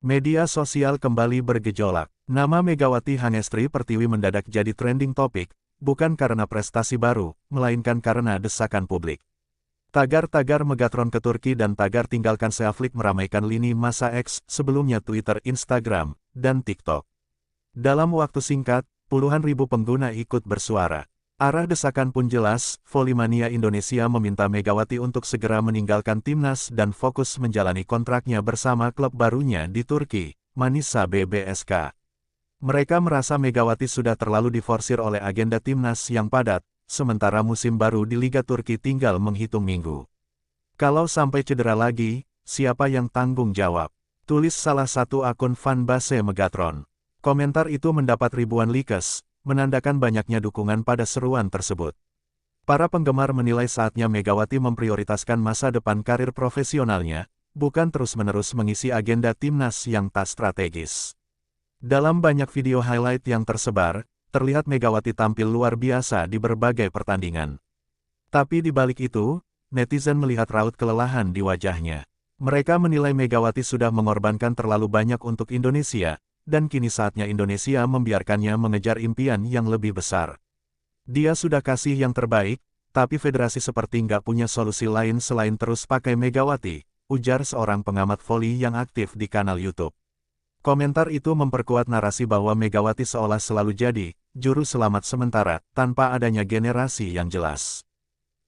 Media sosial kembali bergejolak. Nama Megawati Hangestri Pertiwi mendadak jadi trending topik, bukan karena prestasi baru, melainkan karena desakan publik. Tagar-tagar Megatron ke Turki dan tagar tinggalkan Seaflik meramaikan lini masa X, sebelumnya Twitter, Instagram, dan TikTok. Dalam waktu singkat, puluhan ribu pengguna ikut bersuara. Arah desakan pun jelas, Volley-mania Indonesia meminta Megawati untuk segera meninggalkan timnas dan fokus menjalani kontraknya bersama klub barunya di Turki, Manisa BBSK. Mereka merasa Megawati sudah terlalu diforsir oleh agenda timnas yang padat, sementara musim baru di Liga Turki tinggal menghitung minggu. Kalau sampai cedera lagi, siapa yang tanggung jawab? Tulis salah satu akun fanbase Megatron. Komentar itu mendapat ribuan likes, menandakan banyaknya dukungan pada seruan tersebut. Para penggemar menilai saatnya Megawati memprioritaskan masa depan karir profesionalnya, bukan terus-menerus mengisi agenda timnas yang tak strategis. Dalam banyak video highlight yang tersebar, terlihat Megawati tampil luar biasa di berbagai pertandingan. Tapi di balik itu, netizen melihat raut kelelahan di wajahnya. Mereka menilai Megawati sudah mengorbankan terlalu banyak untuk Indonesia, dan kini saatnya Indonesia membiarkannya mengejar impian yang lebih besar. Dia sudah kasih yang terbaik, tapi federasi seperti nggak punya solusi lain selain terus pakai Megawati, ujar seorang pengamat voli yang aktif di kanal YouTube. Komentar itu memperkuat narasi bahwa Megawati seolah selalu jadi juru selamat sementara, tanpa adanya generasi yang jelas.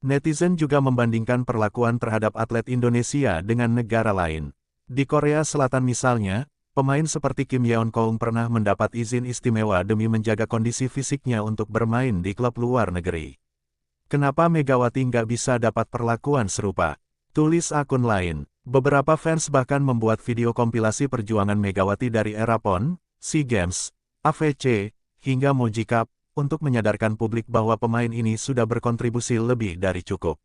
Netizen juga membandingkan perlakuan terhadap atlet Indonesia dengan negara lain. Di Korea Selatan misalnya, pemain seperti Kim Yeon-keung pernah mendapat izin istimewa demi menjaga kondisi fisiknya untuk bermain di klub luar negeri. Kenapa Megawati nggak bisa dapat perlakuan serupa? Tulis akun lain. Beberapa fans bahkan membuat video kompilasi perjuangan Megawati dari era PON, SEA Games, AFC, hingga Moji Cup, untuk menyadarkan publik bahwa pemain ini sudah berkontribusi lebih dari cukup.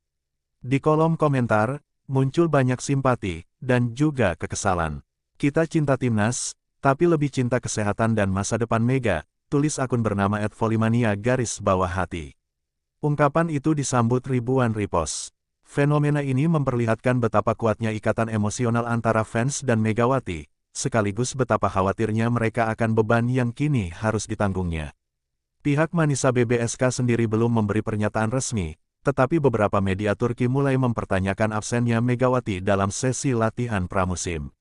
Di kolom komentar, muncul banyak simpati, dan juga kekesalan. Kita cinta timnas, tapi lebih cinta kesehatan dan masa depan Mega, tulis akun bernama @volleymania_hati. Ungkapan itu disambut ribuan repost. Fenomena ini memperlihatkan betapa kuatnya ikatan emosional antara fans dan Megawati, sekaligus betapa khawatirnya mereka akan beban yang kini harus ditanggungnya. Pihak Manisa BBSK sendiri belum memberi pernyataan resmi, tetapi beberapa media Turki mulai mempertanyakan absennya Megawati dalam sesi latihan pramusim.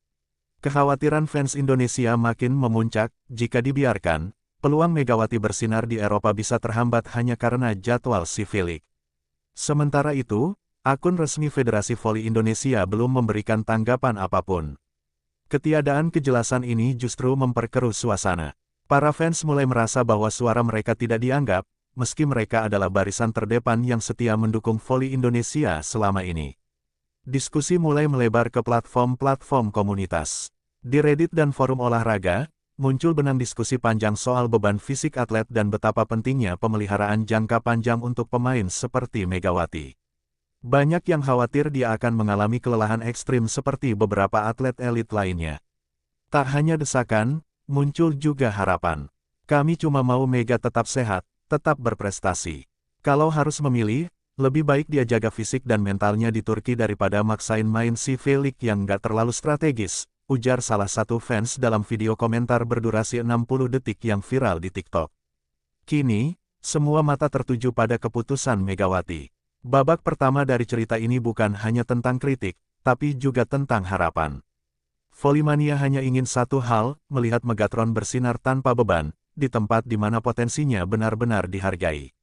Kekhawatiran fans Indonesia makin memuncak, jika dibiarkan, peluang Megawati bersinar di Eropa bisa terhambat hanya karena jadwal SEA League. Sementara itu, akun resmi Federasi Voli Indonesia belum memberikan tanggapan apapun. Ketiadaan kejelasan ini justru memperkeruh suasana. Para fans mulai merasa bahwa suara mereka tidak dianggap, meski mereka adalah barisan terdepan yang setia mendukung voli Indonesia selama ini. Diskusi mulai melebar ke platform-platform komunitas. Di Reddit dan forum olahraga, muncul benang diskusi panjang soal beban fisik atlet dan betapa pentingnya pemeliharaan jangka panjang untuk pemain seperti Megawati. Banyak yang khawatir dia akan mengalami kelelahan ekstrim seperti beberapa atlet elit lainnya. Tak hanya desakan, muncul juga harapan. Kami cuma mau Mega tetap sehat, tetap berprestasi. Kalau harus memilih, lebih baik dia jaga fisik dan mentalnya di Turki daripada maksain main SEA League yang nggak terlalu strategis, ujar salah satu fans dalam video komentar berdurasi 60 detik yang viral di TikTok. Kini, semua mata tertuju pada keputusan Megawati. Babak pertama dari cerita ini bukan hanya tentang kritik, tapi juga tentang harapan. Volley-mania hanya ingin satu hal, melihat Megatron bersinar tanpa beban, di tempat di mana potensinya benar-benar dihargai.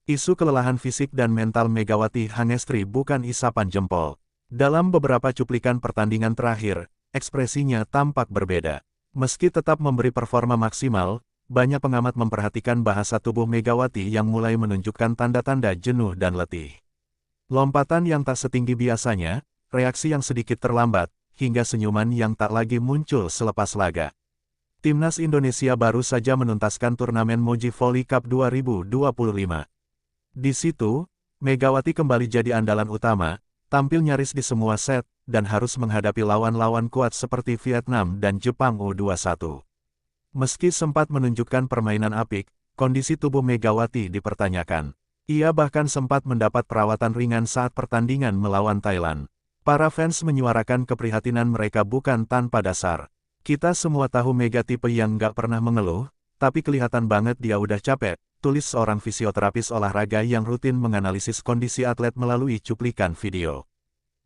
Isu kelelahan fisik dan mental Megawati Hangestri bukan isapan jempol. Dalam beberapa cuplikan pertandingan terakhir, ekspresinya tampak berbeda. Meski tetap memberi performa maksimal, banyak pengamat memperhatikan bahasa tubuh Megawati yang mulai menunjukkan tanda-tanda jenuh dan letih. Lompatan yang tak setinggi biasanya, reaksi yang sedikit terlambat, hingga senyuman yang tak lagi muncul selepas laga. Timnas Indonesia baru saja menuntaskan turnamen Moji Volley Cup 2025. Di situ, Megawati kembali jadi andalan utama, tampil nyaris di semua set, dan harus menghadapi lawan-lawan kuat seperti Vietnam dan Jepang U21. Meski sempat menunjukkan permainan apik, kondisi tubuh Megawati dipertanyakan. Ia bahkan sempat mendapat perawatan ringan saat pertandingan melawan Thailand. Para fans menyuarakan keprihatinan mereka bukan tanpa dasar. Kita semua tahu Mega tipe yang nggak pernah mengeluh, tapi kelihatan banget dia udah capek, tulis seorang fisioterapis olahraga yang rutin menganalisis kondisi atlet melalui cuplikan video.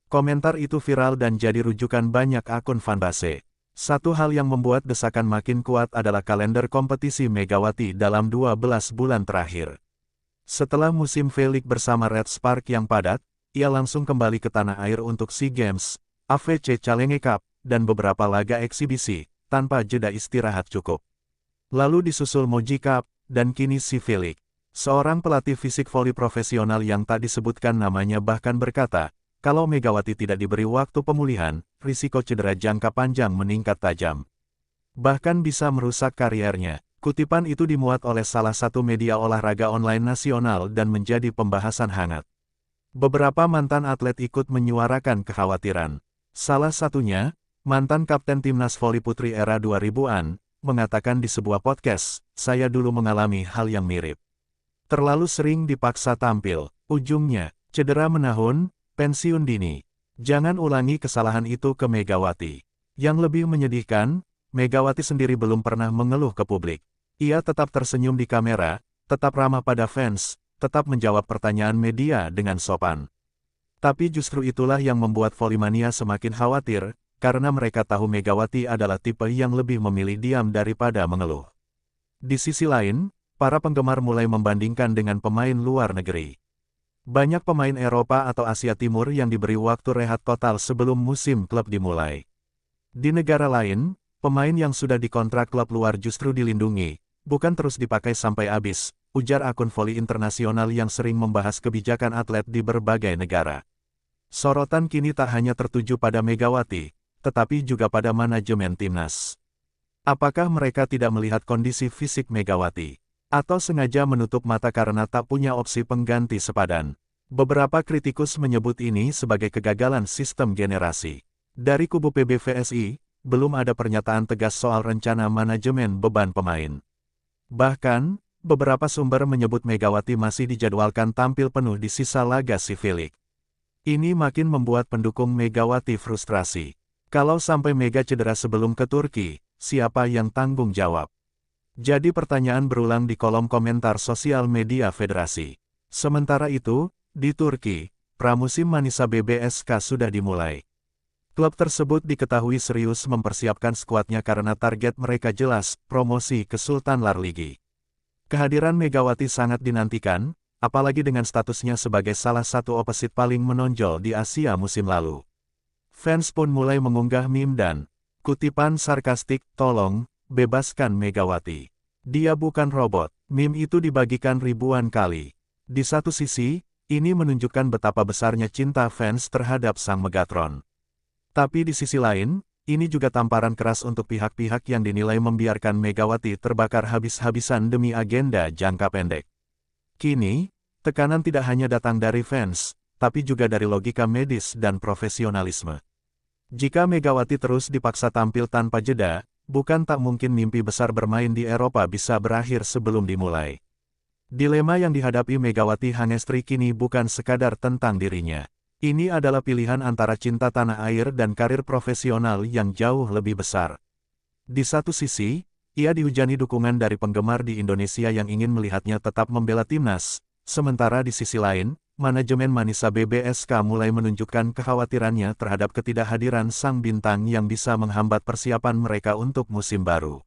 Komentar itu viral dan jadi rujukan banyak akun fanbase. Satu hal yang membuat desakan makin kuat adalah kalender kompetisi Megawati dalam 12 bulan terakhir. Setelah musim V-League bersama Red Spark yang padat, ia langsung kembali ke tanah air untuk SEA Games, AFC Challenge Cup, dan beberapa laga eksibisi, tanpa jeda istirahat cukup. Lalu disusul Moji Cup, dan kini SEA V-League. Seorang pelatih fisik voli profesional yang tak disebutkan namanya bahkan berkata, kalau Megawati tidak diberi waktu pemulihan, risiko cedera jangka panjang meningkat tajam. Bahkan bisa merusak kariernya. Kutipan itu dimuat oleh salah satu media olahraga online nasional dan menjadi pembahasan hangat. Beberapa mantan atlet ikut menyuarakan kekhawatiran. Salah satunya, mantan kapten timnas voli putri era 2000-an, mengatakan di sebuah podcast, "Saya dulu mengalami hal yang mirip. Terlalu sering dipaksa tampil, ujungnya, cedera menahun, pensiun dini. Jangan ulangi kesalahan itu ke Megawati." Yang lebih menyedihkan, Megawati sendiri belum pernah mengeluh ke publik. Ia tetap tersenyum di kamera, tetap ramah pada fans, tetap menjawab pertanyaan media dengan sopan. Tapi justru itulah yang membuat Volimania semakin khawatir, karena mereka tahu Megawati adalah tipe yang lebih memilih diam daripada mengeluh. Di sisi lain, para penggemar mulai membandingkan dengan pemain luar negeri. Banyak pemain Eropa atau Asia Timur yang diberi waktu rehat total sebelum musim klub dimulai. Di negara lain, pemain yang sudah dikontrak klub luar justru dilindungi, bukan terus dipakai sampai habis, ujar akun voli internasional yang sering membahas kebijakan atlet di berbagai negara. Sorotan kini tak hanya tertuju pada Megawati, tetapi juga pada manajemen timnas. Apakah mereka tidak melihat kondisi fisik Megawati? Atau sengaja menutup mata karena tak punya opsi pengganti sepadan? Beberapa kritikus menyebut ini sebagai kegagalan sistem generasi. Dari kubu PBVSI, belum ada pernyataan tegas soal rencana manajemen beban pemain. Bahkan, beberapa sumber menyebut Megawati masih dijadwalkan tampil penuh di sisa laga SEA V-League. Ini makin membuat pendukung Megawati frustrasi. Kalau sampai Mega cedera sebelum ke Turki, siapa yang tanggung jawab? Jadi pertanyaan berulang di kolom komentar sosial media federasi. Sementara itu, di Turki, pramusim Manisa BBSK sudah dimulai. Klub tersebut diketahui serius mempersiapkan skuadnya karena target mereka jelas, promosi ke Sultanlar Ligi. Kehadiran Megawati sangat dinantikan, apalagi dengan statusnya sebagai salah satu opposite paling menonjol di Asia musim lalu. Fans pun mulai mengunggah meme dan kutipan sarkastik, "Tolong, bebaskan Megawati. Dia bukan robot." Meme itu dibagikan ribuan kali. Di satu sisi, ini menunjukkan betapa besarnya cinta fans terhadap sang Megatron. Tapi di sisi lain, ini juga tamparan keras untuk pihak-pihak yang dinilai membiarkan Megawati terbakar habis-habisan demi agenda jangka pendek. Kini, tekanan tidak hanya datang dari fans, tapi juga dari logika medis dan profesionalisme. Jika Megawati terus dipaksa tampil tanpa jeda, bukan tak mungkin mimpi besar bermain di Eropa bisa berakhir sebelum dimulai. Dilema yang dihadapi Megawati Hangestri kini bukan sekadar tentang dirinya. Ini adalah pilihan antara cinta tanah air dan karir profesional yang jauh lebih besar. Di satu sisi, ia dihujani dukungan dari penggemar di Indonesia yang ingin melihatnya tetap membela timnas, sementara di sisi lain, manajemen Manisa BBSK mulai menunjukkan kekhawatirannya terhadap ketidakhadiran sang bintang yang bisa menghambat persiapan mereka untuk musim baru.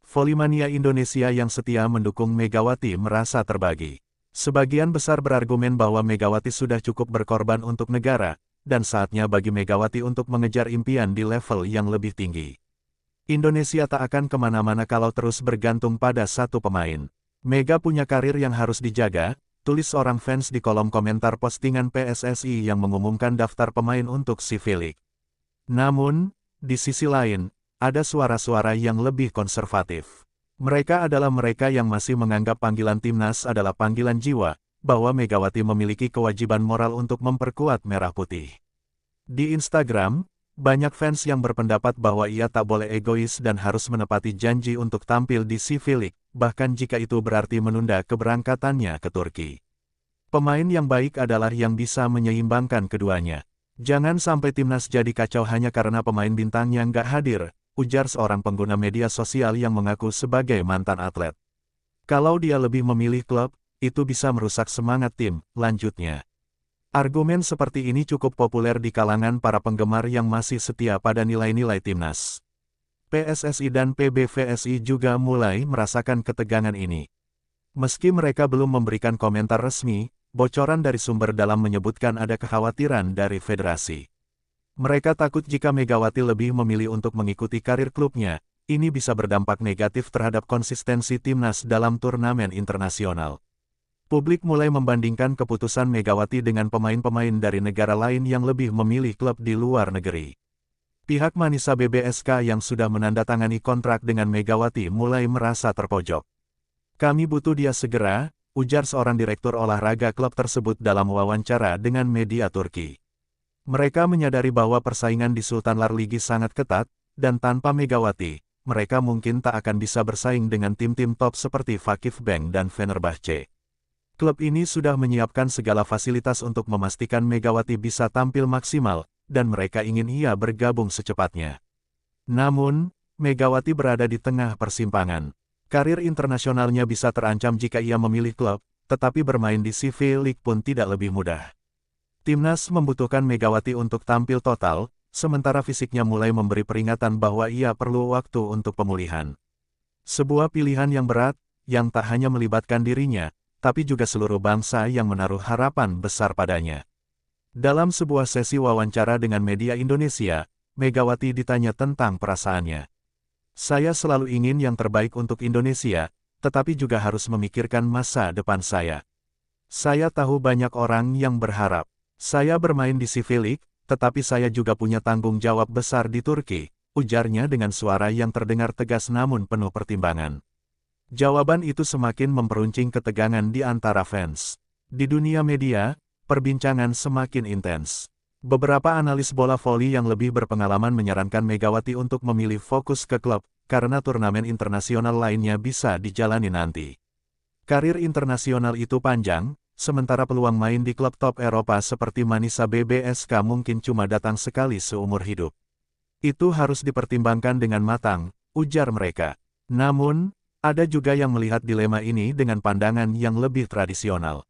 Volimania Indonesia yang setia mendukung Megawati merasa terbagi. Sebagian besar berargumen bahwa Megawati sudah cukup berkorban untuk negara, dan saatnya bagi Megawati untuk mengejar impian di level yang lebih tinggi. Indonesia tak akan kemana-mana kalau terus bergantung pada satu pemain. Mega punya karir yang harus dijaga, tulis seorang fans di kolom komentar postingan PSSI yang mengumumkan daftar pemain untuk SEA V-League. Namun, di sisi lain, ada suara-suara yang lebih konservatif. Mereka adalah mereka yang masih menganggap panggilan timnas adalah panggilan jiwa, bahwa Megawati memiliki kewajiban moral untuk memperkuat Merah Putih. Di Instagram, banyak fans yang berpendapat bahwa ia tak boleh egois dan harus menepati janji untuk tampil di SEA V-League, bahkan jika itu berarti menunda keberangkatannya ke Turki. Pemain yang baik adalah yang bisa menyeimbangkan keduanya. Jangan sampai timnas jadi kacau hanya karena pemain bintangnya nggak hadir, ujar seorang pengguna media sosial yang mengaku sebagai mantan atlet. Kalau dia lebih memilih klub, itu bisa merusak semangat tim, lanjutnya. Argumen seperti ini cukup populer di kalangan para penggemar yang masih setia pada nilai-nilai timnas. PSSI dan PBVSI juga mulai merasakan ketegangan ini. Meski mereka belum memberikan komentar resmi, bocoran dari sumber dalam menyebutkan ada kekhawatiran dari federasi. Mereka takut jika Megawati lebih memilih untuk mengikuti karir klubnya, ini bisa berdampak negatif terhadap konsistensi timnas dalam turnamen internasional. Publik mulai membandingkan keputusan Megawati dengan pemain-pemain dari negara lain yang lebih memilih klub di luar negeri. Pihak Manisa BBSK yang sudah menandatangani kontrak dengan Megawati mulai merasa terpojok. Kami butuh dia segera, ujar seorang direktur olahraga klub tersebut dalam wawancara dengan media Turki. Mereka menyadari bahwa persaingan di Sultanlar Ligi sangat ketat, dan tanpa Megawati, mereka mungkin tak akan bisa bersaing dengan tim-tim top seperti Vakifbank dan Fenerbahce. Klub ini sudah menyiapkan segala fasilitas untuk memastikan Megawati bisa tampil maksimal, dan mereka ingin ia bergabung secepatnya. Namun, Megawati berada di tengah persimpangan. Karir internasionalnya bisa terancam jika ia memilih klub, tetapi bermain di CV League pun tidak lebih mudah. Timnas membutuhkan Megawati untuk tampil total, sementara fisiknya mulai memberi peringatan bahwa ia perlu waktu untuk pemulihan. Sebuah pilihan yang berat, yang tak hanya melibatkan dirinya, tapi juga seluruh bangsa yang menaruh harapan besar padanya. Dalam sebuah sesi wawancara dengan media Indonesia, Megawati ditanya tentang perasaannya. Saya selalu ingin yang terbaik untuk Indonesia, tetapi juga harus memikirkan masa depan saya. Saya tahu banyak orang yang berharap saya bermain di CV League, tetapi saya juga punya tanggung jawab besar di Turki, ujarnya dengan suara yang terdengar tegas namun penuh pertimbangan. Jawaban itu semakin memperuncing ketegangan di antara fans. Di dunia media, perbincangan semakin intens. Beberapa analis bola voli yang lebih berpengalaman menyarankan Megawati untuk memilih fokus ke klub, karena turnamen internasional lainnya bisa dijalani nanti. Karir internasional itu panjang, sementara peluang main di klub top Eropa seperti Manisa BBSK mungkin cuma datang sekali seumur hidup. Itu harus dipertimbangkan dengan matang, ujar mereka. Namun, ada juga yang melihat dilema ini dengan pandangan yang lebih tradisional.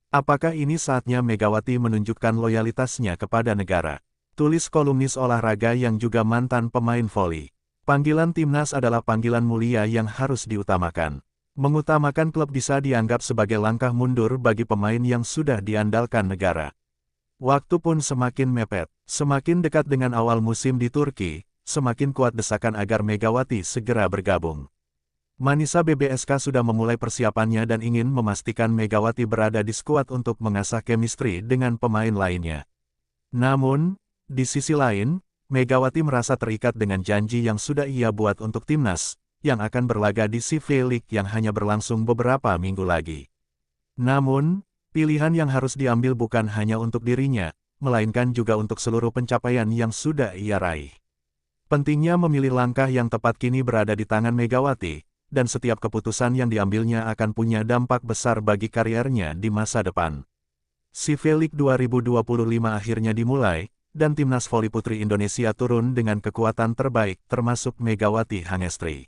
Apakah ini saatnya Megawati menunjukkan loyalitasnya kepada negara? Tulis kolumnis olahraga yang juga mantan pemain voli. Panggilan timnas adalah panggilan mulia yang harus diutamakan. Mengutamakan klub bisa dianggap sebagai langkah mundur bagi pemain yang sudah diandalkan negara. Waktu pun semakin mepet, semakin dekat dengan awal musim di Turki, semakin kuat desakan agar Megawati segera bergabung. Manisa BBSK sudah memulai persiapannya dan ingin memastikan Megawati berada di skuad untuk mengasah chemistry dengan pemain lainnya. Namun, di sisi lain, Megawati merasa terikat dengan janji yang sudah ia buat untuk timnas, yang akan berlaga di CV League yang hanya berlangsung beberapa minggu lagi. Namun, pilihan yang harus diambil bukan hanya untuk dirinya, melainkan juga untuk seluruh pencapaian yang sudah ia raih. Pentingnya memilih langkah yang tepat kini berada di tangan Megawati, dan setiap keputusan yang diambilnya akan punya dampak besar bagi kariernya di masa depan. CV League 2025 akhirnya dimulai, dan timnas voli putri Indonesia turun dengan kekuatan terbaik termasuk Megawati Hangestri.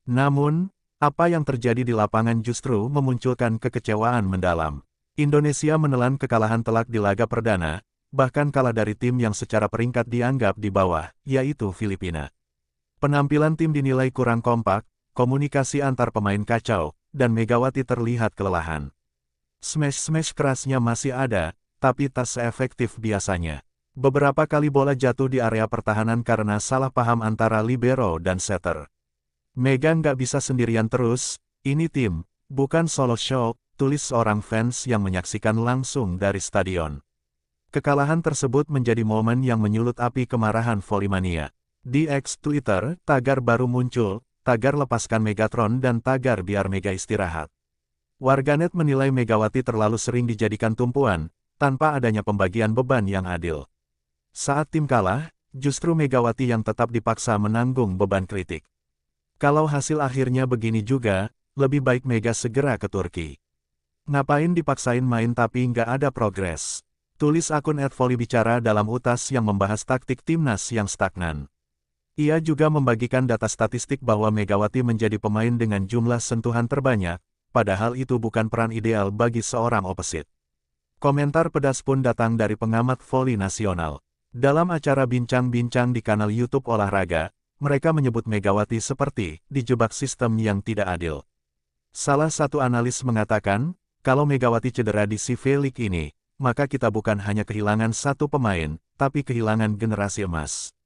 Namun, apa yang terjadi di lapangan justru memunculkan kekecewaan mendalam. Indonesia menelan kekalahan telak di laga perdana, bahkan kalah dari tim yang secara peringkat dianggap di bawah, yaitu Filipina. Penampilan tim dinilai kurang kompak, komunikasi antar pemain kacau, dan Megawati terlihat kelelahan. Smash-smash kerasnya masih ada, tapi tak seefektif biasanya. Beberapa kali bola jatuh di area pertahanan karena salah paham antara libero dan setter. Mega nggak bisa sendirian terus, ini tim, bukan solo show, tulis seorang fans yang menyaksikan langsung dari stadion. Kekalahan tersebut menjadi momen yang menyulut api kemarahan Volley-mania. Di X Twitter, tagar baru muncul, tagar lepaskan Megatron dan tagar biar Mega istirahat. Warganet menilai Megawati terlalu sering dijadikan tumpuan, tanpa adanya pembagian beban yang adil. Saat tim kalah, justru Megawati yang tetap dipaksa menanggung beban kritik. Kalau hasil akhirnya begini juga, lebih baik Mega segera ke Turki. Ngapain dipaksain main tapi nggak ada progres? Tulis akun @volleybicara dalam utas yang membahas taktik timnas yang stagnan. Ia juga membagikan data statistik bahwa Megawati menjadi pemain dengan jumlah sentuhan terbanyak, padahal itu bukan peran ideal bagi seorang opposite. Komentar pedas pun datang dari pengamat voli nasional. Dalam acara bincang-bincang di kanal YouTube olahraga, mereka menyebut Megawati seperti dijebak sistem yang tidak adil. Salah satu analis mengatakan, kalau Megawati cedera di CV League ini, maka kita bukan hanya kehilangan satu pemain, tapi kehilangan generasi emas.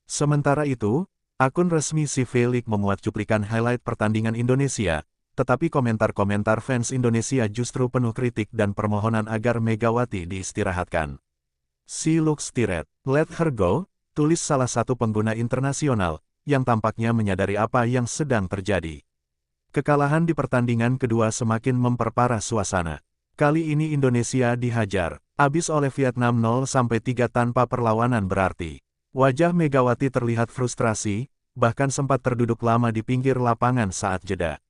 Sementara itu, akun resmi CV League memuat cuplikan highlight pertandingan Indonesia, tetapi komentar-komentar fans Indonesia justru penuh kritik dan permohonan agar Megawati diistirahatkan. "She looks tired, let her go," tulis salah satu pengguna internasional, yang tampaknya menyadari apa yang sedang terjadi. Kekalahan di pertandingan kedua semakin memperparah suasana. Kali ini Indonesia dihajar habis oleh Vietnam 0-3 tanpa perlawanan berarti. Wajah Megawati terlihat frustrasi, bahkan sempat terduduk lama di pinggir lapangan saat jeda.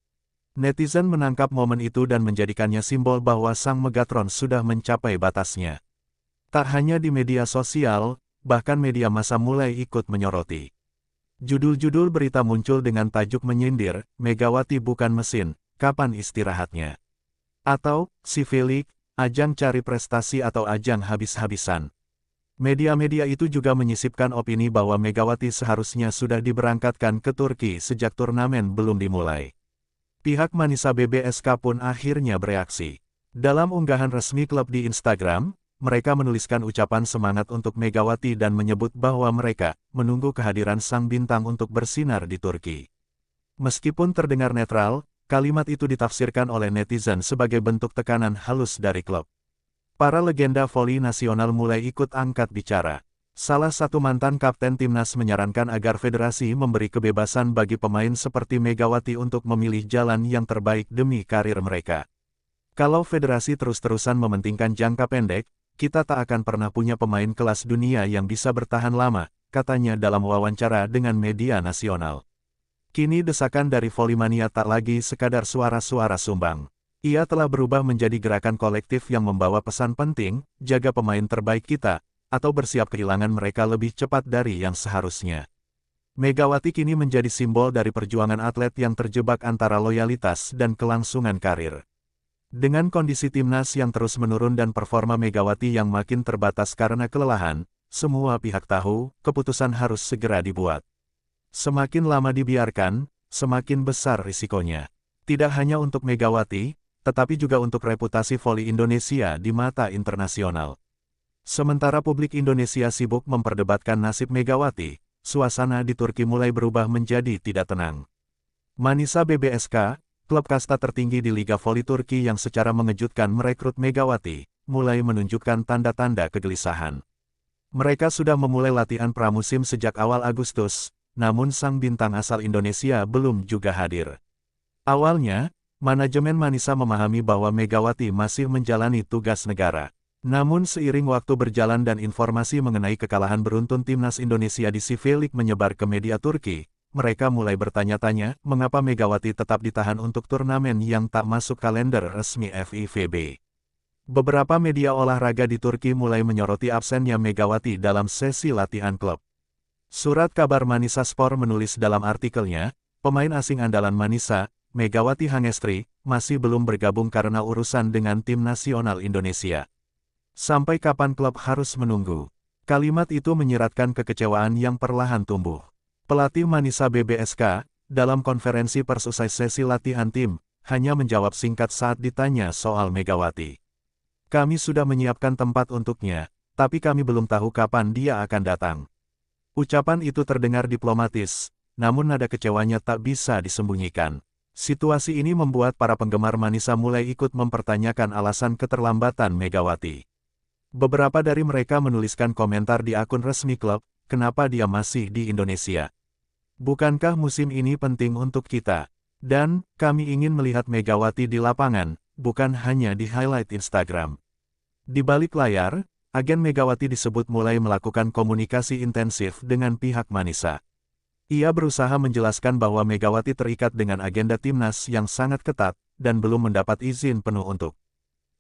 Netizen menangkap momen itu dan menjadikannya simbol bahwa sang Megatron sudah mencapai batasnya. Tak hanya di media sosial, bahkan media massa mulai ikut menyoroti. Judul-judul berita muncul dengan tajuk menyindir, "Megawati bukan mesin, kapan istirahatnya?" Atau, CV League, ajang cari prestasi atau ajang habis-habisan. Media-media itu juga menyisipkan opini bahwa Megawati seharusnya sudah diberangkatkan ke Turki sejak turnamen belum dimulai. Pihak Manisa BBSK pun akhirnya bereaksi. Dalam unggahan resmi klub di Instagram, mereka menuliskan ucapan semangat untuk Megawati dan menyebut bahwa mereka menunggu kehadiran sang bintang untuk bersinar di Turki. Meskipun terdengar netral, kalimat itu ditafsirkan oleh netizen sebagai bentuk tekanan halus dari klub. Para legenda voli nasional mulai ikut angkat bicara. Salah satu mantan kapten timnas menyarankan agar federasi memberi kebebasan bagi pemain seperti Megawati untuk memilih jalan yang terbaik demi karir mereka. "Kalau federasi terus-terusan mementingkan jangka pendek, kita tak akan pernah punya pemain kelas dunia yang bisa bertahan lama," katanya dalam wawancara dengan media nasional. Kini desakan dari Volimania tak lagi sekadar suara-suara sumbang. Ia telah berubah menjadi gerakan kolektif yang membawa pesan penting, jaga pemain terbaik kita, atau bersiap kehilangan mereka lebih cepat dari yang seharusnya. Megawati kini menjadi simbol dari perjuangan atlet yang terjebak antara loyalitas dan kelangsungan karir. Dengan kondisi timnas yang terus menurun dan performa Megawati yang makin terbatas karena kelelahan, semua pihak tahu, keputusan harus segera dibuat. Semakin lama dibiarkan, semakin besar risikonya. Tidak hanya untuk Megawati, tetapi juga untuk reputasi voli Indonesia di mata internasional. Sementara publik Indonesia sibuk memperdebatkan nasib Megawati, suasana di Turki mulai berubah menjadi tidak tenang. Manisa BBSK, klub kasta tertinggi di Liga Voli Turki yang secara mengejutkan merekrut Megawati, mulai menunjukkan tanda-tanda kegelisahan. Mereka sudah memulai latihan pramusim sejak awal Agustus, namun sang bintang asal Indonesia belum juga hadir. Awalnya, manajemen Manisa memahami bahwa Megawati masih menjalani tugas negara. Namun seiring waktu berjalan dan informasi mengenai kekalahan beruntun timnas Indonesia di CV League menyebar ke media Turki, mereka mulai bertanya-tanya mengapa Megawati tetap ditahan untuk turnamen yang tak masuk kalender resmi FIVB. Beberapa media olahraga di Turki mulai menyoroti absennya Megawati dalam sesi latihan klub. Surat kabar Manisa Spor menulis dalam artikelnya, pemain asing andalan Manisa, Megawati Hangestri, masih belum bergabung karena urusan dengan tim nasional Indonesia. Sampai kapan klub harus menunggu? Kalimat itu menyiratkan kekecewaan yang perlahan tumbuh. Pelatih Manisa BBSK, dalam konferensi pers usai sesi latihan tim, hanya menjawab singkat saat ditanya soal Megawati. "Kami sudah menyiapkan tempat untuknya, tapi kami belum tahu kapan dia akan datang." Ucapan itu terdengar diplomatis, namun nada kecewanya tak bisa disembunyikan. Situasi ini membuat para penggemar Manisa mulai ikut mempertanyakan alasan keterlambatan Megawati. Beberapa dari mereka menuliskan komentar di akun resmi klub, "Kenapa dia masih di Indonesia? Bukankah musim ini penting untuk kita? Dan, kami ingin melihat Megawati di lapangan, bukan hanya di highlight Instagram." Di balik layar, agen Megawati disebut mulai melakukan komunikasi intensif dengan pihak Manisa. Ia berusaha menjelaskan bahwa Megawati terikat dengan agenda timnas yang sangat ketat, dan belum mendapat izin penuh untuk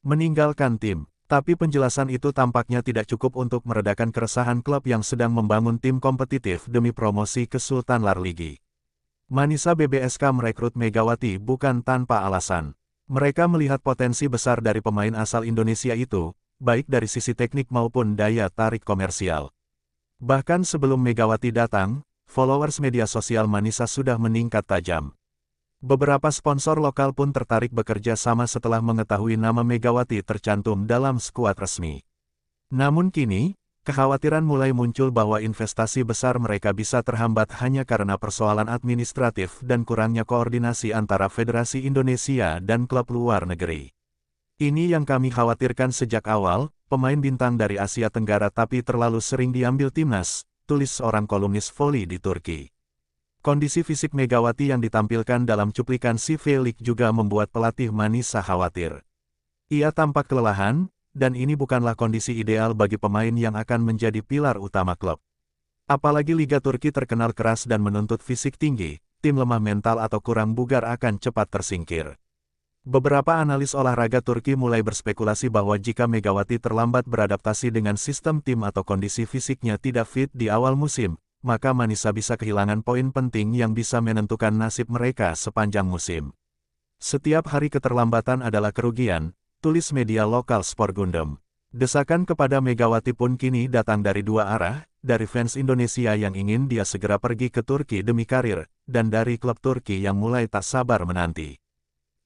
meninggalkan tim. Tapi penjelasan itu tampaknya tidak cukup untuk meredakan keresahan klub yang sedang membangun tim kompetitif demi promosi ke Sultan Lar Ligi. Manisa BBSK merekrut Megawati bukan tanpa alasan. Mereka melihat potensi besar dari pemain asal Indonesia itu, baik dari sisi teknik maupun daya tarik komersial. Bahkan sebelum Megawati datang, followers media sosial Manisa sudah meningkat tajam. Beberapa sponsor lokal pun tertarik bekerja sama setelah mengetahui nama Megawati tercantum dalam skuad resmi. Namun kini, kekhawatiran mulai muncul bahwa investasi besar mereka bisa terhambat hanya karena persoalan administratif dan kurangnya koordinasi antara Federasi Indonesia dan klub luar negeri. Ini yang kami khawatirkan sejak awal, pemain bintang dari Asia Tenggara tapi terlalu sering diambil timnas, tulis seorang kolumnis voli di Turki. Kondisi fisik Megawati yang ditampilkan dalam cuplikan CV League juga membuat pelatih Manisa khawatir. Ia tampak kelelahan, dan ini bukanlah kondisi ideal bagi pemain yang akan menjadi pilar utama klub. Apalagi Liga Turki terkenal keras dan menuntut fisik tinggi, tim lemah mental atau kurang bugar akan cepat tersingkir. Beberapa analis olahraga Turki mulai berspekulasi bahwa jika Megawati terlambat beradaptasi dengan sistem tim atau kondisi fisiknya tidak fit di awal musim, maka Manisa bisa kehilangan poin penting yang bisa menentukan nasib mereka sepanjang musim. Setiap hari keterlambatan adalah kerugian, tulis media lokal Sport Gundam. Desakan kepada Megawati pun kini datang dari dua arah, dari fans Indonesia yang ingin dia segera pergi ke Turki demi karir, dan dari klub Turki yang mulai tak sabar menanti.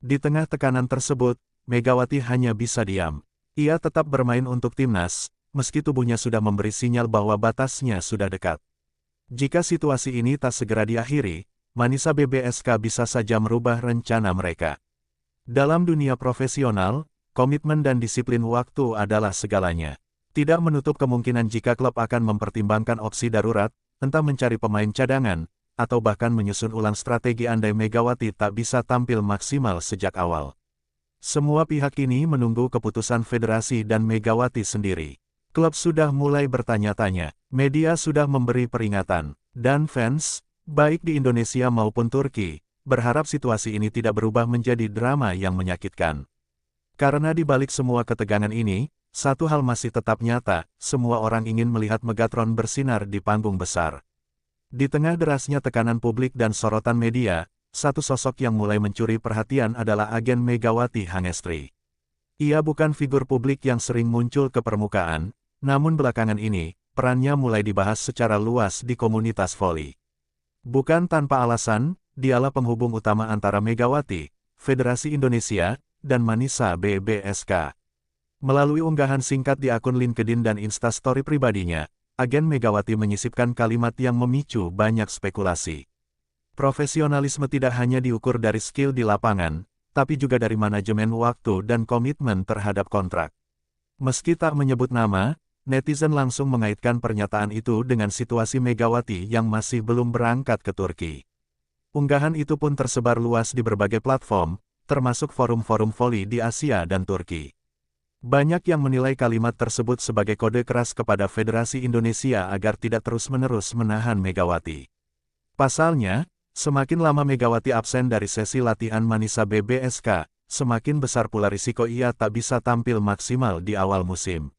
Di tengah tekanan tersebut, Megawati hanya bisa diam. Ia tetap bermain untuk timnas, meski tubuhnya sudah memberi sinyal bahwa batasnya sudah dekat. Jika situasi ini tak segera diakhiri, Manisa BBSK bisa saja merubah rencana mereka. Dalam dunia profesional, komitmen dan disiplin waktu adalah segalanya. Tidak menutup kemungkinan jika klub akan mempertimbangkan opsi darurat, entah mencari pemain cadangan, atau bahkan menyusun ulang strategi andai Megawati tak bisa tampil maksimal sejak awal. Semua pihak kini menunggu keputusan federasi dan Megawati sendiri. Klub sudah mulai bertanya-tanya, media sudah memberi peringatan, dan fans, baik di Indonesia maupun Turki, berharap situasi ini tidak berubah menjadi drama yang menyakitkan. Karena di balik semua ketegangan ini, satu hal masih tetap nyata, semua orang ingin melihat Megatron bersinar di panggung besar. Di tengah derasnya tekanan publik dan sorotan media, satu sosok yang mulai mencuri perhatian adalah agen Megawati Hangestri. Ia bukan figur publik yang sering muncul ke permukaan, namun belakangan ini, perannya mulai dibahas secara luas di komunitas voli. Bukan tanpa alasan, dialah penghubung utama antara Megawati, Federasi Indonesia, dan Manisa BBSK. Melalui unggahan singkat di akun LinkedIn dan Instastory pribadinya, agen Megawati menyisipkan kalimat yang memicu banyak spekulasi. Profesionalisme tidak hanya diukur dari skill di lapangan, tapi juga dari manajemen waktu dan komitmen terhadap kontrak. Meski tak menyebut nama, netizen langsung mengaitkan pernyataan itu dengan situasi Megawati yang masih belum berangkat ke Turki. Unggahan itu pun tersebar luas di berbagai platform, termasuk forum-forum voli di Asia dan Turki. Banyak yang menilai kalimat tersebut sebagai kode keras kepada Federasi Indonesia agar tidak terus-menerus menahan Megawati. Pasalnya, semakin lama Megawati absen dari sesi latihan Manisa BBSK, semakin besar pula risiko ia tak bisa tampil maksimal di awal musim.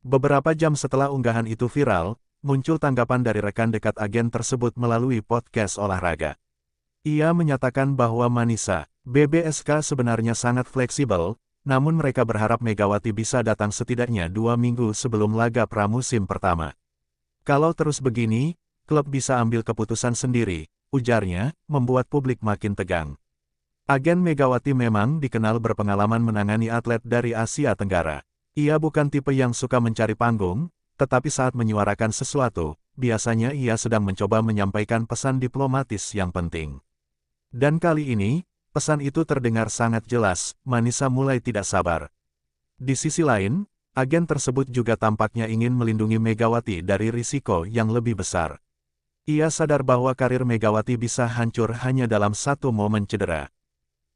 Beberapa jam setelah unggahan itu viral, muncul tanggapan dari rekan dekat agen tersebut melalui podcast olahraga. Ia menyatakan bahwa Manisa BBSK sebenarnya sangat fleksibel, namun mereka berharap Megawati bisa datang setidaknya 2 minggu sebelum laga pramusim pertama. Kalau terus begini, klub bisa ambil keputusan sendiri, ujarnya, membuat publik makin tegang. Agen Megawati memang dikenal berpengalaman menangani atlet dari Asia Tenggara. Ia bukan tipe yang suka mencari panggung, tetapi saat menyuarakan sesuatu, biasanya ia sedang mencoba menyampaikan pesan diplomatis yang penting. Dan kali ini, pesan itu terdengar sangat jelas, Manisa mulai tidak sabar. Di sisi lain, agen tersebut juga tampaknya ingin melindungi Megawati dari risiko yang lebih besar. Ia sadar bahwa karir Megawati bisa hancur hanya dalam satu momen cedera.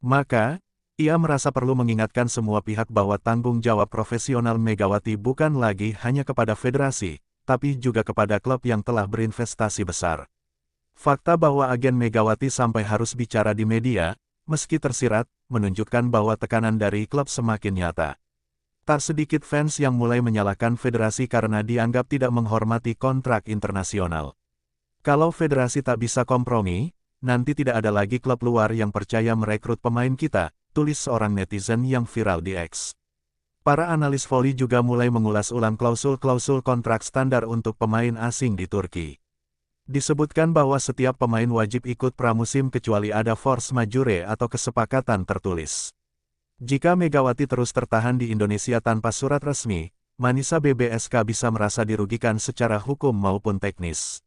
Maka, ia merasa perlu mengingatkan semua pihak bahwa tanggung jawab profesional Megawati bukan lagi hanya kepada federasi, tapi juga kepada klub yang telah berinvestasi besar. Fakta bahwa agen Megawati sampai harus bicara di media, meski tersirat, menunjukkan bahwa tekanan dari klub semakin nyata. Tak sedikit fans yang mulai menyalahkan federasi karena dianggap tidak menghormati kontrak internasional. Kalau federasi tak bisa kompromi, nanti tidak ada lagi klub luar yang percaya merekrut pemain kita, tulis seorang netizen yang viral di X. Para analis voli juga mulai mengulas ulang klausul-klausul kontrak standar untuk pemain asing di Turki. Disebutkan bahwa setiap pemain wajib ikut pramusim kecuali ada force majeure atau kesepakatan tertulis. Jika Megawati terus tertahan di Indonesia tanpa surat resmi, Manisa BBSK bisa merasa dirugikan secara hukum maupun teknis.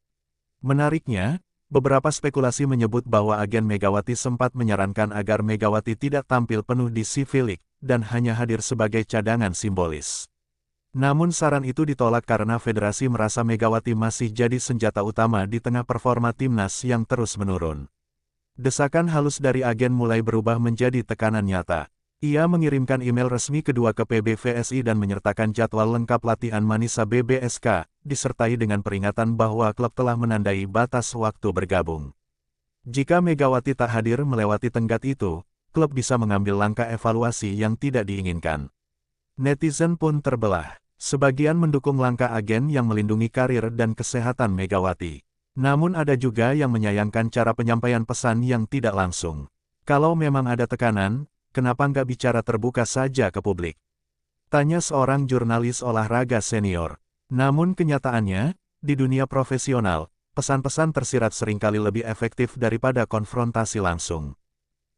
Menariknya, beberapa spekulasi menyebut bahwa agen Megawati sempat menyarankan agar Megawati tidak tampil penuh di Civilik, dan hanya hadir sebagai cadangan simbolis. Namun saran itu ditolak karena federasi merasa Megawati masih jadi senjata utama di tengah performa timnas yang terus menurun. Desakan halus dari agen mulai berubah menjadi tekanan nyata. Ia mengirimkan email resmi kedua ke PBVSI dan menyertakan jadwal lengkap latihan Manisa BBSK, disertai dengan peringatan bahwa klub telah menandai batas waktu bergabung. Jika Megawati tak hadir melewati tenggat itu, klub bisa mengambil langkah evaluasi yang tidak diinginkan. Netizen pun terbelah. Sebagian mendukung langkah agen yang melindungi karir dan kesehatan Megawati. Namun ada juga yang menyayangkan cara penyampaian pesan yang tidak langsung. Kalau memang ada tekanan, kenapa nggak bicara terbuka saja ke publik? Tanya seorang jurnalis olahraga senior. Namun kenyataannya, di dunia profesional, pesan-pesan tersirat seringkali lebih efektif daripada konfrontasi langsung.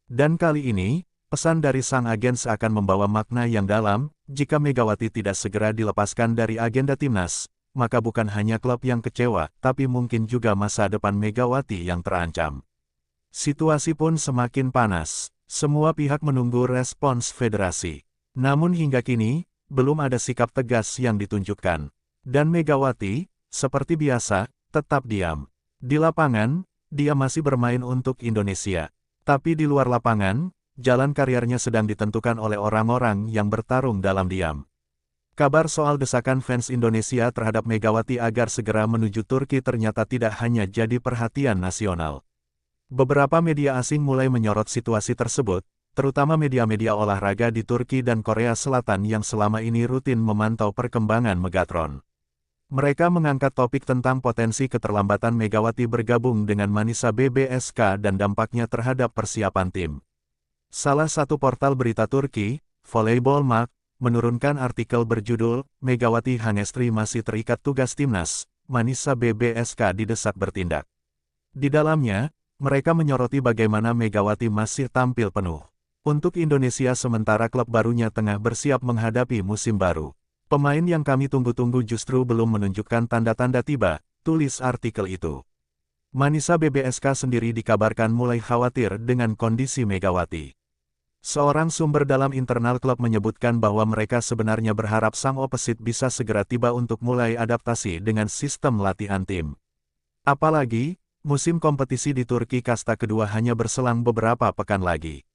Dan kali ini, pesan dari sang agen seakan membawa makna yang dalam. Jika Megawati tidak segera dilepaskan dari agenda timnas, maka bukan hanya klub yang kecewa, tapi mungkin juga masa depan Megawati yang terancam. Situasi pun semakin panas. Semua pihak menunggu respons federasi. Namun hingga kini, belum ada sikap tegas yang ditunjukkan. Dan Megawati, seperti biasa, tetap diam. Di lapangan, dia masih bermain untuk Indonesia. Tapi di luar lapangan, jalan karirnya sedang ditentukan oleh orang-orang yang bertarung dalam diam. Kabar soal desakan fans Indonesia terhadap Megawati agar segera menuju Turki ternyata tidak hanya jadi perhatian nasional. Beberapa media asing mulai menyorot situasi tersebut, terutama media-media olahraga di Turki dan Korea Selatan yang selama ini rutin memantau perkembangan Megatron. Mereka mengangkat topik tentang potensi keterlambatan Megawati bergabung dengan Manisa BBSK dan dampaknya terhadap persiapan tim. Salah satu portal berita Turki, Volleyball Mag, menurunkan artikel berjudul, Megawati Hangestri masih terikat tugas timnas, Manisa BBSK didesak bertindak. Di dalamnya, mereka menyoroti bagaimana Megawati masih tampil penuh untuk Indonesia sementara klub barunya tengah bersiap menghadapi musim baru. Pemain yang kami tunggu-tunggu justru belum menunjukkan tanda-tanda tiba, tulis artikel itu. Manisa BBSK sendiri dikabarkan mulai khawatir dengan kondisi Megawati. Seorang sumber dalam internal klub menyebutkan bahwa mereka sebenarnya berharap sang opesit bisa segera tiba untuk mulai adaptasi dengan sistem latihan tim. Apalagi, musim kompetisi di Turki kasta kedua hanya berselang beberapa pekan lagi.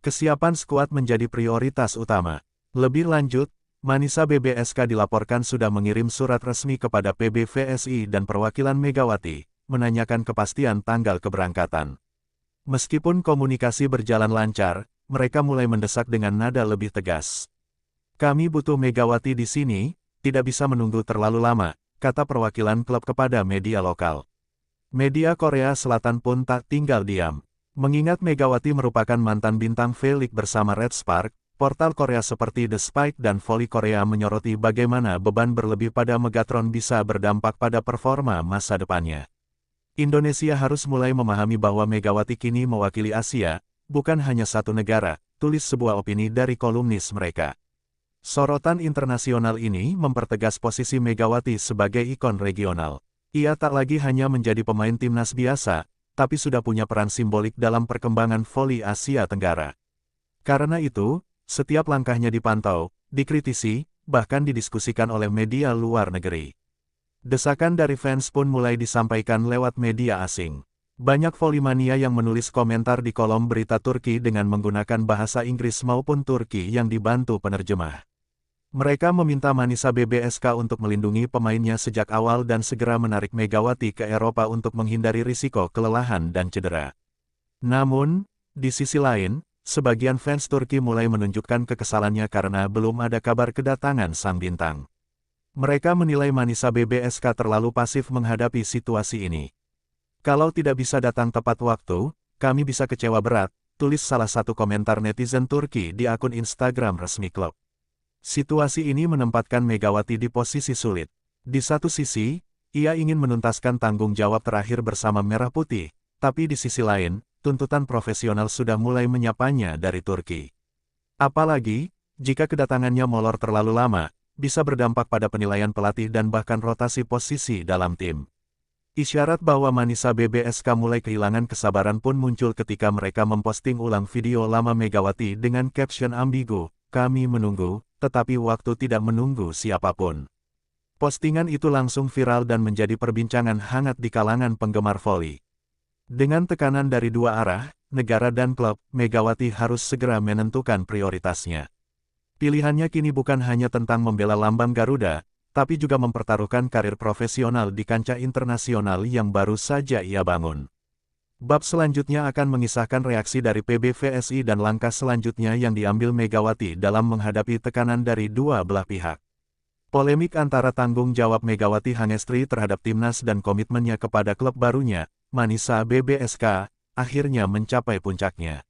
Kesiapan skuad menjadi prioritas utama. Lebih lanjut, Manisa BBSK dilaporkan sudah mengirim surat resmi kepada PBVSI dan perwakilan Megawati, menanyakan kepastian tanggal keberangkatan. Meskipun komunikasi berjalan lancar, mereka mulai mendesak dengan nada lebih tegas. Kami butuh Megawati di sini, tidak bisa menunggu terlalu lama, kata perwakilan klub kepada media lokal. Media Korea Selatan pun tak tinggal diam. Mengingat Megawati merupakan mantan bintang V-League bersama Red Spark, portal Korea seperti The Spike dan Volley Korea menyoroti bagaimana beban berlebih pada Megatron bisa berdampak pada performa masa depannya. Indonesia harus mulai memahami bahwa Megawati kini mewakili Asia, bukan hanya satu negara, tulis sebuah opini dari kolumnis mereka. Sorotan internasional ini mempertegas posisi Megawati sebagai ikon regional. Ia tak lagi hanya menjadi pemain timnas biasa, tapi sudah punya peran simbolik dalam perkembangan voli Asia Tenggara. Karena itu, setiap langkahnya dipantau, dikritisi, bahkan didiskusikan oleh media luar negeri. Desakan dari fans pun mulai disampaikan lewat media asing. Banyak volley-mania yang menulis komentar di kolom berita Turki dengan menggunakan bahasa Inggris maupun Turki yang dibantu penerjemah. Mereka meminta Manisa BBSK untuk melindungi pemainnya sejak awal dan segera menarik Megawati ke Eropa untuk menghindari risiko kelelahan dan cedera. Namun, di sisi lain, sebagian fans Turki mulai menunjukkan kekesalannya karena belum ada kabar kedatangan sang bintang. Mereka menilai Manisa BBSK terlalu pasif menghadapi situasi ini. Kalau tidak bisa datang tepat waktu, kami bisa kecewa berat, tulis salah satu komentar netizen Turki di akun Instagram resmi klub. Situasi ini menempatkan Megawati di posisi sulit. Di satu sisi, ia ingin menuntaskan tanggung jawab terakhir bersama Merah Putih, tapi di sisi lain, tuntutan profesional sudah mulai menyapanya dari Turki. Apalagi, jika kedatangannya molor terlalu lama, bisa berdampak pada penilaian pelatih dan bahkan rotasi posisi dalam tim. Isyarat bahwa Manisa BBSK mulai kehilangan kesabaran pun muncul ketika mereka memposting ulang video lama Megawati dengan caption ambigu, "Kami menunggu, tetapi waktu tidak menunggu siapapun." Postingan itu langsung viral dan menjadi perbincangan hangat di kalangan penggemar voli. Dengan tekanan dari dua arah, negara dan klub, Megawati harus segera menentukan prioritasnya. Pilihannya kini bukan hanya tentang membela lambang Garuda, tapi juga mempertaruhkan karir profesional di kancah internasional yang baru saja ia bangun. Bab selanjutnya akan mengisahkan reaksi dari PBVSI dan langkah selanjutnya yang diambil Megawati dalam menghadapi tekanan dari dua belah pihak. Polemik antara tanggung jawab Megawati Hangestri terhadap timnas dan komitmennya kepada klub barunya, Manisa BBSK, akhirnya mencapai puncaknya.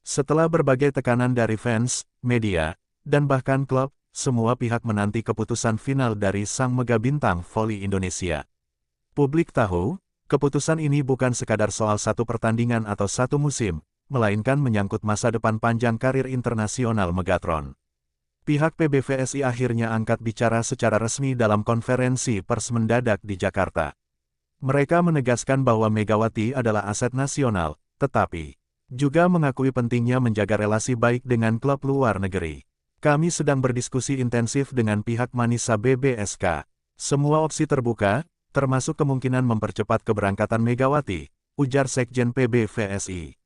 Setelah berbagai tekanan dari fans, media, dan bahkan klub, semua pihak menanti keputusan final dari sang mega bintang voli Indonesia. Publik tahu, keputusan ini bukan sekadar soal satu pertandingan atau satu musim, melainkan menyangkut masa depan panjang karir internasional Megatron. Pihak PBVSI akhirnya angkat bicara secara resmi dalam konferensi pers mendadak di Jakarta. Mereka menegaskan bahwa Megawati adalah aset nasional, tetapi juga mengakui pentingnya menjaga relasi baik dengan klub luar negeri. Kami sedang berdiskusi intensif dengan pihak Manisa BBSK. Semua opsi terbuka, termasuk kemungkinan mempercepat keberangkatan Megawati, ujar Sekjen PBVSI.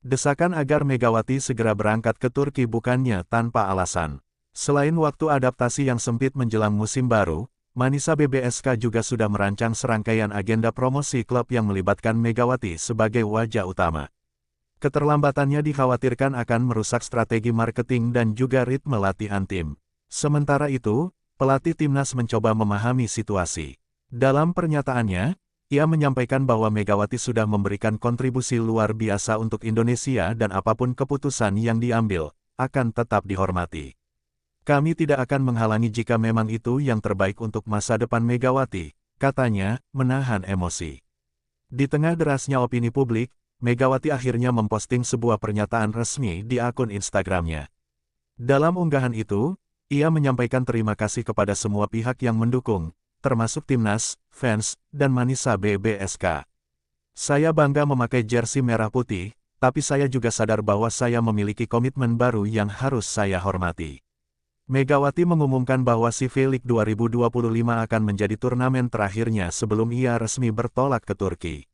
Desakan agar Megawati segera berangkat ke Turki bukannya tanpa alasan. Selain waktu adaptasi yang sempit menjelang musim baru, Manisa BBSK juga sudah merancang serangkaian agenda promosi klub yang melibatkan Megawati sebagai wajah utama. Keterlambatannya dikhawatirkan akan merusak strategi marketing dan juga ritme latihan tim. Sementara itu, pelatih timnas mencoba memahami situasi. Dalam pernyataannya, ia menyampaikan bahwa Megawati sudah memberikan kontribusi luar biasa untuk Indonesia dan apapun keputusan yang diambil, akan tetap dihormati. Kami tidak akan menghalangi jika memang itu yang terbaik untuk masa depan Megawati, katanya, menahan emosi. Di tengah derasnya opini publik, Megawati akhirnya memposting sebuah pernyataan resmi di akun Instagramnya. Dalam unggahan itu, ia menyampaikan terima kasih kepada semua pihak yang mendukung, termasuk timnas, fans, dan Manisa BBSK. Saya bangga memakai jersey merah putih, tapi saya juga sadar bahwa saya memiliki komitmen baru yang harus saya hormati. Megawati mengumumkan bahwa C-League 2025 akan menjadi turnamen terakhirnya sebelum ia resmi bertolak ke Turki.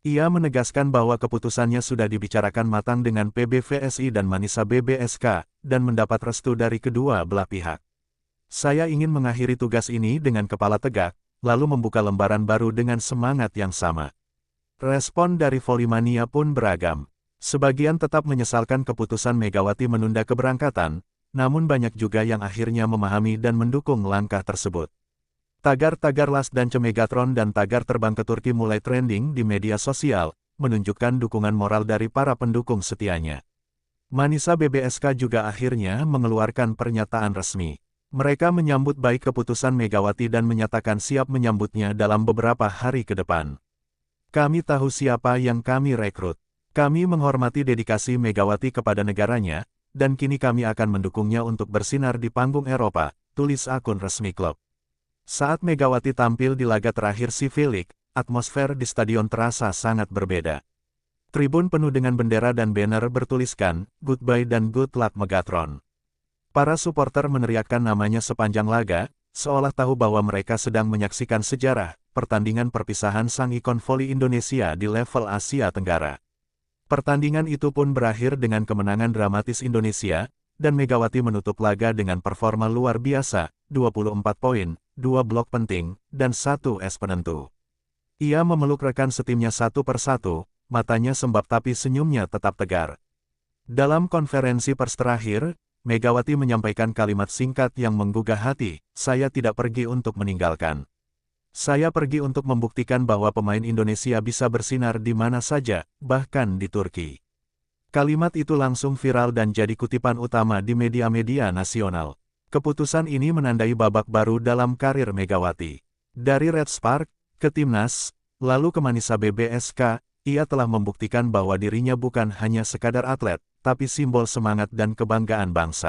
Ia menegaskan bahwa keputusannya sudah dibicarakan matang dengan PBVSI dan Manisa BBSK, dan mendapat restu dari kedua belah pihak. Saya ingin mengakhiri tugas ini dengan kepala tegak, lalu membuka lembaran baru dengan semangat yang sama. Respon dari Volimania pun beragam. Sebagian tetap menyesalkan keputusan Megawati menunda keberangkatan, namun banyak juga yang akhirnya memahami dan mendukung langkah tersebut. Tagar-tagar Las dan Megatron dan tagar terbang ke Turki mulai trending di media sosial, menunjukkan dukungan moral dari para pendukung setianya. Manisa BBSK juga akhirnya mengeluarkan pernyataan resmi. Mereka menyambut baik keputusan Megawati dan menyatakan siap menyambutnya dalam beberapa hari ke depan. Kami tahu siapa yang kami rekrut. Kami menghormati dedikasi Megawati kepada negaranya, dan kini kami akan mendukungnya untuk bersinar di panggung Eropa, tulis akun resmi klub. Saat Megawati tampil di laga terakhir C-League, atmosfer di stadion terasa sangat berbeda. Tribun penuh dengan bendera dan banner bertuliskan, "Goodbye dan good luck Megatron." Para supporter meneriakkan namanya sepanjang laga, seolah tahu bahwa mereka sedang menyaksikan sejarah, pertandingan perpisahan sang ikon voli Indonesia di level Asia Tenggara. Pertandingan itu pun berakhir dengan kemenangan dramatis Indonesia, dan Megawati menutup laga dengan performa luar biasa, 24 poin, 2 blok penting, dan 1 es penentu. Ia memeluk rekan setimnya satu persatu, matanya sembab tapi senyumnya tetap tegar. Dalam konferensi pers terakhir, Megawati menyampaikan kalimat singkat yang menggugah hati, "Saya tidak pergi untuk meninggalkan. Saya pergi untuk membuktikan bahwa pemain Indonesia bisa bersinar di mana saja, bahkan di Turki." Kalimat itu langsung viral dan jadi kutipan utama di media-media nasional. Keputusan ini menandai babak baru dalam karir Megawati. Dari Red Spark, ke Timnas, lalu ke Manisa BBSK, ia telah membuktikan bahwa dirinya bukan hanya sekadar atlet, tapi simbol semangat dan kebanggaan bangsa.